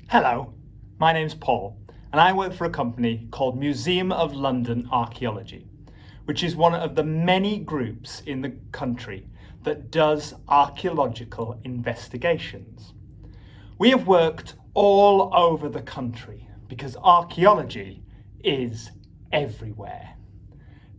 Hello, my name's Paul, and I work for a company called Museum of London Archaeology, which is one of the many groups in the country that does archaeological investigations. We have worked all over the country because archaeology is everywhere.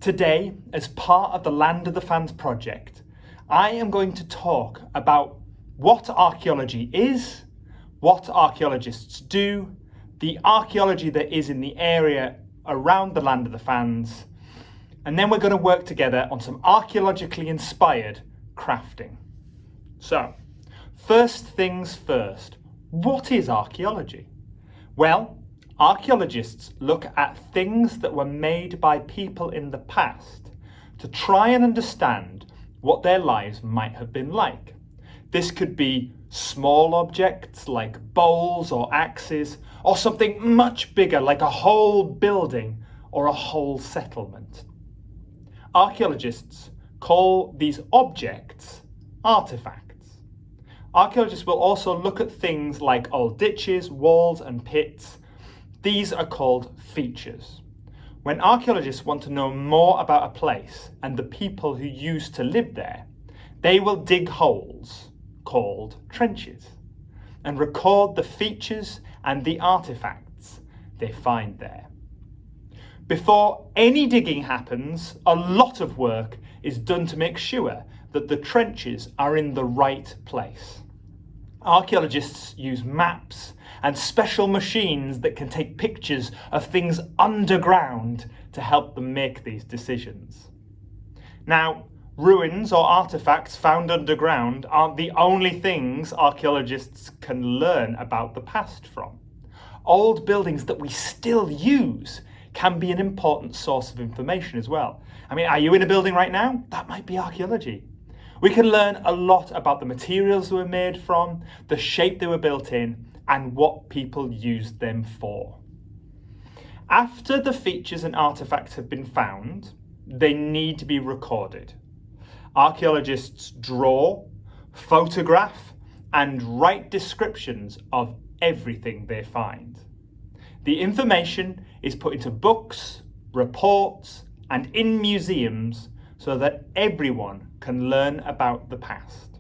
Today, as part of the Land of the Fanns project, I am going to talk about what archaeology is, what archaeologists do, the archaeology that is in the area around the Land of the Fanns, and then we're going to work together on some archaeologically inspired crafting. So, first things first, what is archaeology? Well, archaeologists look at things that were made by people in the past to try and understand what their lives might have been like. This could be small objects like bowls or axes, or something much bigger like a whole building or a whole settlement. Archaeologists call these objects artifacts. Archaeologists will also look at things like old ditches, walls and pits. These are called features. When archaeologists want to know more about a place and the people who used to live there, they will dig holes called trenches and record the features and the artifacts they find there. Before any digging happens, a lot of work is done to make sure that the trenches are in the right place. Archaeologists use maps and special machines that can take pictures of things underground to help them make these decisions. Now, ruins or artifacts found underground aren't the only things archaeologists can learn about the past from. Old buildings that we still use can be an important source of information as well. I mean, are you in a building right now? That might be archaeology. We can learn a lot about the materials they were made from, the shape they were built in, and what people used them for. After the features and artifacts have been found, they need to be recorded. Archaeologists draw, photograph, and write descriptions of everything they find. The information is put into books, reports, and in museums so that everyone can learn about the past.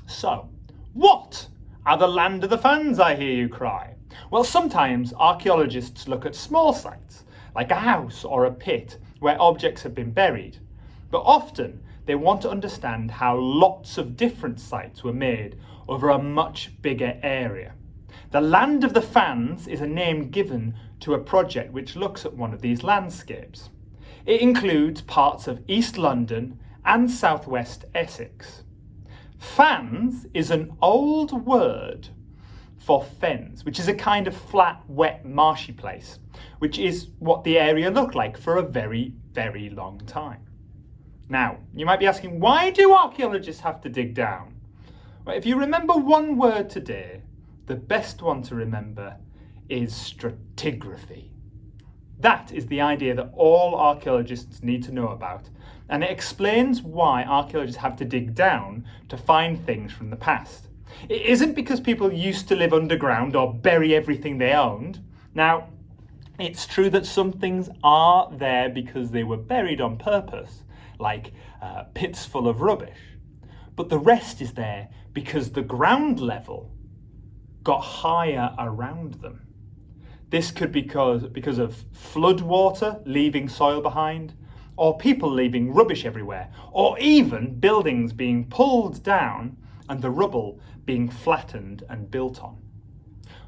So, what are the Land of the Fanns, I hear you cry? Well, sometimes archaeologists look at small sites, like a house or a pit, where objects have been buried. But often, they want to understand how lots of different sites were made over a much bigger area. The Land of the Fanns is a name given to a project which looks at one of these landscapes. It includes parts of East London and southwest Essex. Fanns is an old word for fens, which is a kind of flat, wet, marshy place, which is what the area looked like for a very, very long time. Now, you might be asking, why do archaeologists have to dig down? Well, if you remember one word today, the best one to remember is stratigraphy. That is the idea that all archaeologists need to know about, and it explains why archaeologists have to dig down to find things from the past. It isn't because people used to live underground or bury everything they owned. Now, it's true that some things are there because they were buried on purpose, like pits full of rubbish. But the rest is there because the ground level got higher around them. This could be because of flood water leaving soil behind, or people leaving rubbish everywhere, or even buildings being pulled down and the rubble being flattened and built on.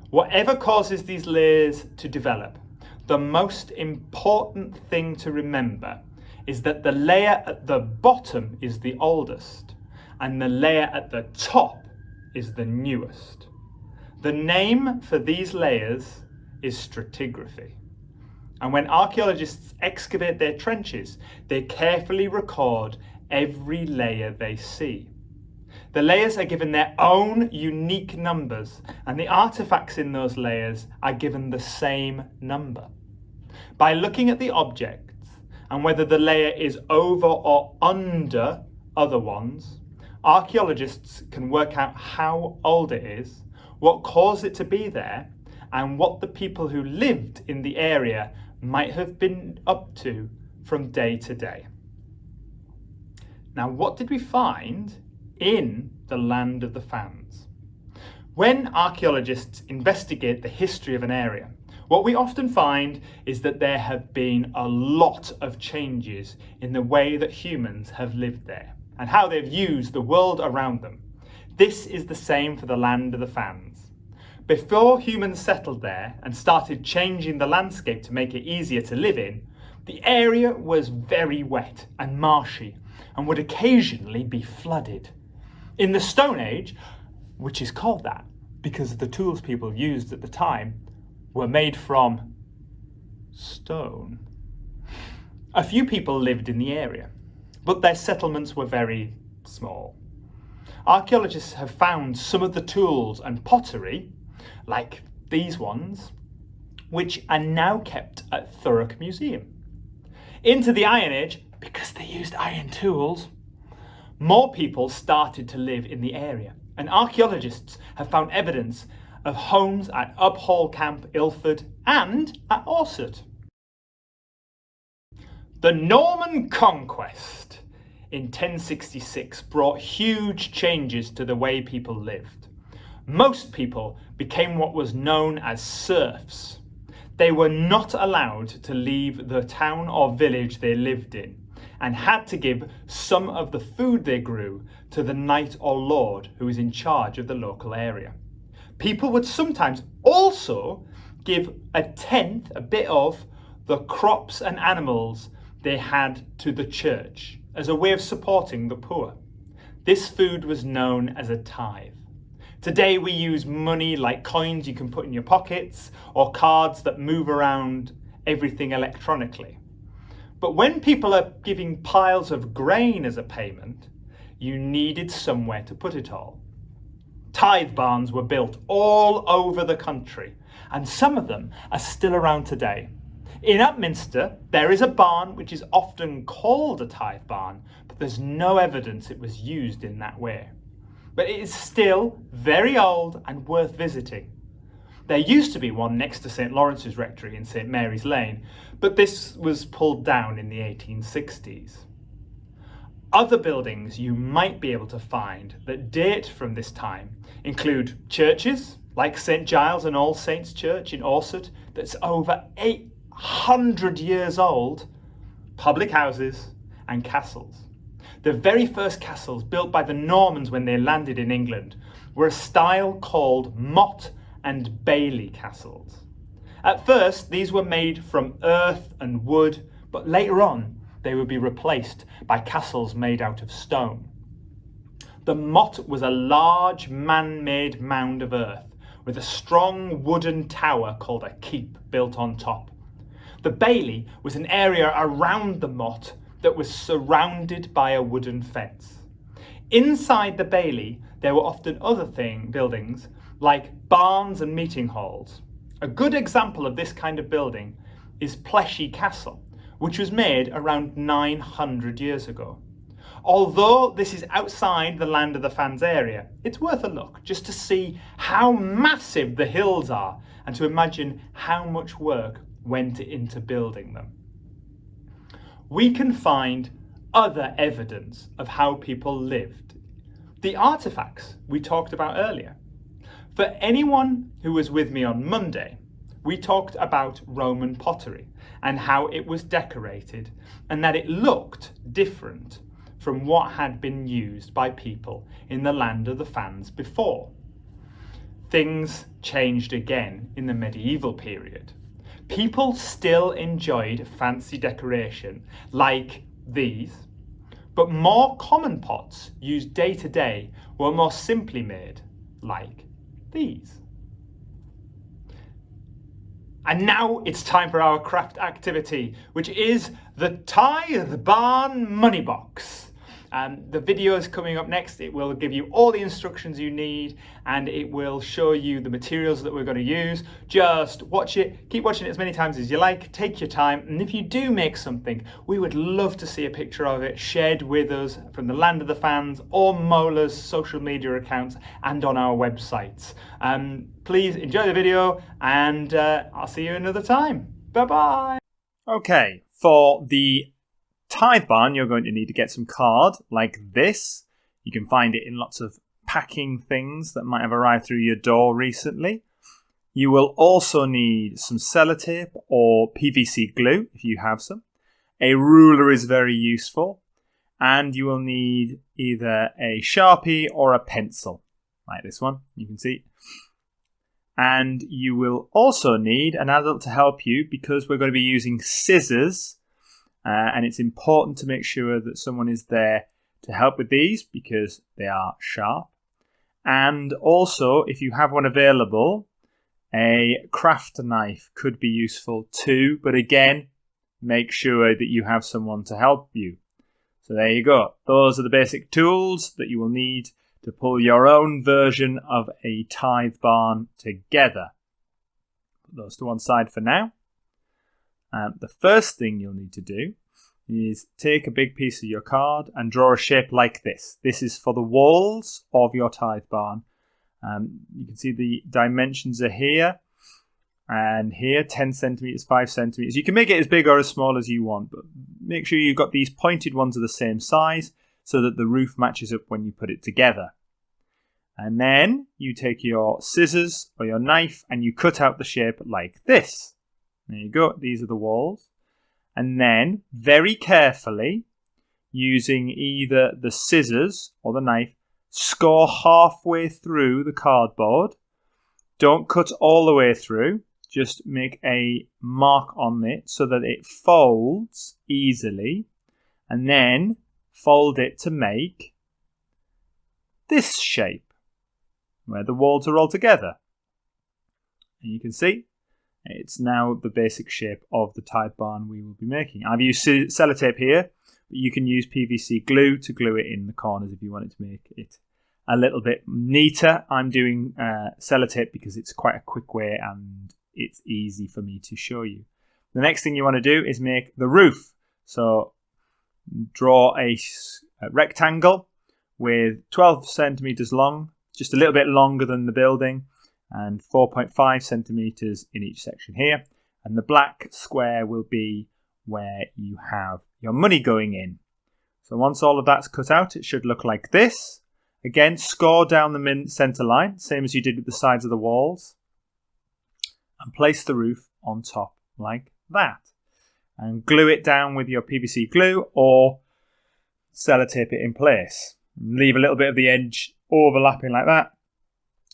Whatever causes these layers to develop, the most important thing to remember is that the layer at the bottom is the oldest and the layer at the top is the newest. The name for these layers is stratigraphy. And when archaeologists excavate their trenches, they carefully record every layer they see. The layers are given their own unique numbers, and the artifacts in those layers are given the same number. By looking at the objects and whether the layer is over or under other ones, archaeologists can work out how old it is, what caused it to be there, and what the people who lived in the area might have been up to from day to day. Now, what did we find in the land of the Fanns? When archaeologists investigate the history of an area, what we often find is that there have been a lot of changes in the way that humans have lived there and how they've used the world around them. This is the same for the land of the Fanns. Before humans settled there and started changing the landscape to make it easier to live in, the area was very wet and marshy and would occasionally be flooded. In the Stone Age, which is called that because the tools people used at the time were made from stone, a few people lived in the area, but their settlements were very small. Archaeologists have found some of the tools and pottery, like these ones, which are now kept at Thurrock Museum. Into the Iron Age, because they used iron tools, more people started to live in the area, and archaeologists have found evidence of homes at Uphall Camp, Ilford, and at Orsett. The Norman conquest in 1066 brought huge changes to the way people lived. Most people became what was known as serfs. They were not allowed to leave the town or village they lived in and had to give some of the food they grew to the knight or lord who was in charge of the local area. People would sometimes also give a tenth, a bit of, the crops and animals they had to the church as a way of supporting the poor. This food was known as a tithe. Today we use money like coins you can put in your pockets or cards that move around everything electronically. But when people are giving piles of grain as a payment, you needed somewhere to put it all. Tithe barns were built all over the country, and some of them are still around today. In Upminster, there is a barn which is often called a tithe barn, but there's no evidence it was used in that way. But it is still very old and worth visiting. There used to be one next to St Lawrence's Rectory in St Mary's Lane, but this was pulled down in the 1860s. Other buildings you might be able to find that date from this time include churches, like St Giles and All Saints Church in Orsett, that's over 800 years old, public houses, and castles. The very first castles built by the Normans when they landed in England were a style called motte and bailey castles. At first, these were made from earth and wood, but later on, they would be replaced by castles made out of stone. The motte was a large man-made mound of earth with a strong wooden tower called a keep built on top. The bailey was an area around the motte that was surrounded by a wooden fence. Inside the bailey, there were often other buildings like barns and meeting halls. A good example of this kind of building is Pleshy Castle, which was made around 900 years ago. Although this is outside the land of the Fanns area, it's worth a look just to see how massive the hills are and to imagine how much work went into building them. We can find other evidence of how people lived. The artifacts we talked about earlier. For anyone who was with me on Monday, we talked about Roman pottery and how it was decorated and that it looked different from what had been used by people in the land of the Fanns before. Things changed again in the medieval period. People still enjoyed fancy decoration like these, but more common pots used day to day were more simply made like these. And now it's time for our craft activity, which is the Tithe Barn Money Box. The video is coming up next. It will give you all the instructions you need, and it will show you the materials that we're going to use. Just watch it, keep watching it as many times as you like, take your time, and if you do make something, we would love to see a picture of it shared with us from the Land of the Fanns or MOLA's social media accounts and on our websites. Please enjoy the video, and I'll see you another time. Bye-bye. Okay, for the tithe barn, you're going to need to get some card like this. You can find it in lots of packing things that might have arrived through your door recently. You will also need some sellotape or PVC glue if you have some. A ruler is very useful. And you will need either a Sharpie or a pencil, like this one, you can see. And you will also need an adult to help you because we're going to be using scissors. And it's important to make sure that someone is there to help with these because they are sharp. And also, if you have one available, a craft knife could be useful too. But again, make sure that you have someone to help you. So there you go. Those are the basic tools that you will need to pull your own version of a tithe barn together. Put those to one side for now. The first thing you'll need to do is take a big piece of your card and draw a shape like this. This is for the walls of your tithe barn. You can see the dimensions are here and here, 10 centimetres, 5 centimetres. You can make it as big or as small as you want, but make sure you've got these pointed ones of the same size so that the roof matches up when you put it together. And then you take your scissors or your knife and you cut out the shape like this. There you go, these are the walls. And then, very carefully, using either the scissors or the knife, score halfway through the cardboard. Don't cut all the way through, just make a mark on it so that it folds easily. And then fold it to make this shape, where the walls are all together. And you can see, it's now the basic shape of the tithe barn we will be making. I've used sellotape here, but you can use PVC glue to glue it in the corners if you want it to make it a little bit neater. I'm doing sellotape because it's quite a quick way and it's easy for me to show you. The next thing you want to do is make the roof. So draw a rectangle with 12 centimetres long, just a little bit longer than the building, and 4.5 centimetres in each section here. And the black square will be where you have your money going in. So once all of that's cut out, it should look like this. Again, score down the centre line, same as you did with the sides of the walls. And place the roof on top like that. And glue it down with your PVC glue or sellotape it in place. Leave a little bit of the edge overlapping like that.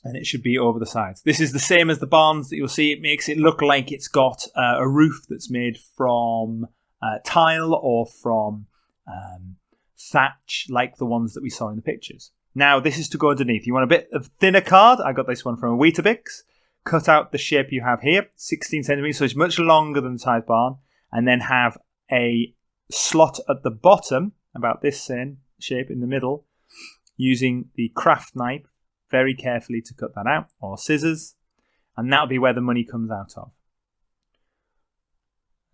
And it should be over the sides. This is the same as the barns that you'll see. It makes it look like it's got a roof that's made from tile or from thatch, like the ones that we saw in the pictures. Now, this is to go underneath. You want a bit of thinner card. I got this one from a Weetabix. Cut out the shape you have here, 16 centimetres, so it's much longer than the tithe barn. And then have a slot at the bottom, about this same shape in the middle, using the craft knife very carefully to cut that out, or scissors, and that'll be where the money comes out of.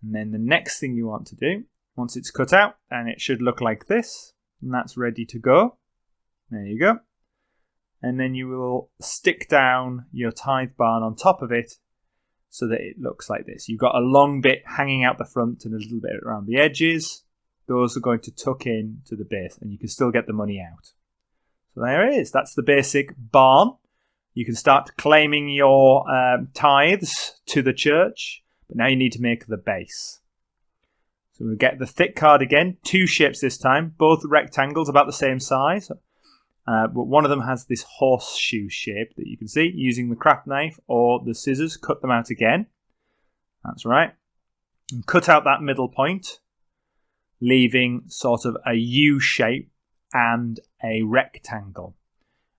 And then the next thing you want to do, once it's cut out, and it should look like this, and that's ready to go. There you go. And then you will stick down your tithe barn on top of it so that it looks like this. You've got a long bit hanging out the front and a little bit around the edges. Those are going to tuck in to the base, and you can still get the money out. So there it is. That's the basic barn. You can start claiming your tithes to the church, but now you need to make the base. So we'll get the thick card again, 2 shapes this time, both rectangles about the same size, but one of them has this horseshoe shape that you can see. Using the craft knife or the scissors, cut them out again. That's right. And cut out that middle point, leaving sort of a U shape and a rectangle.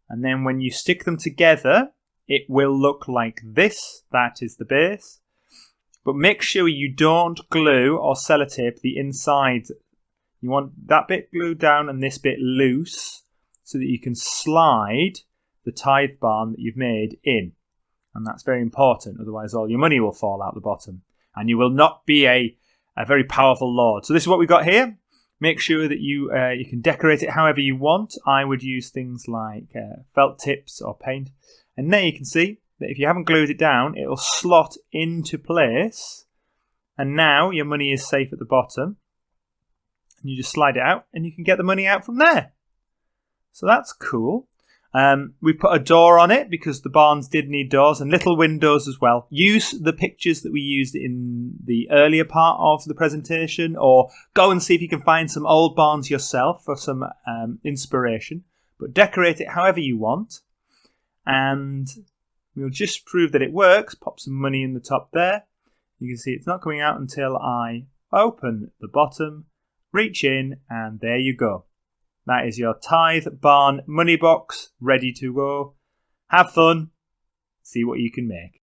And then when you stick them together, it will look like this. That is the base. But make sure you don't glue or sellotape the inside. You want that bit glued down and this bit loose so that you can slide the tithe barn that you've made in. And that's very important, otherwise all your money will fall out the bottom and you will not be a very powerful lord. So this is what we've got here. Make sure that you can decorate it however you want. I would use things like felt tips or paint. And there you can see that if you haven't glued it down, it'll slot into place. And now your money is safe at the bottom. And you just slide it out and you can get the money out from there. So that's cool. We've put a door on it because the barns did need doors and little windows as well. Use the pictures that we used in the earlier part of the presentation, or go and see if you can find some old barns yourself for some inspiration. But decorate it however you want. And we'll just prove that it works. Pop some money in the top there. You can see it's not coming out until I open the bottom, reach in, and there you go. That is your tithe barn money box ready to go. Have fun. See what you can make.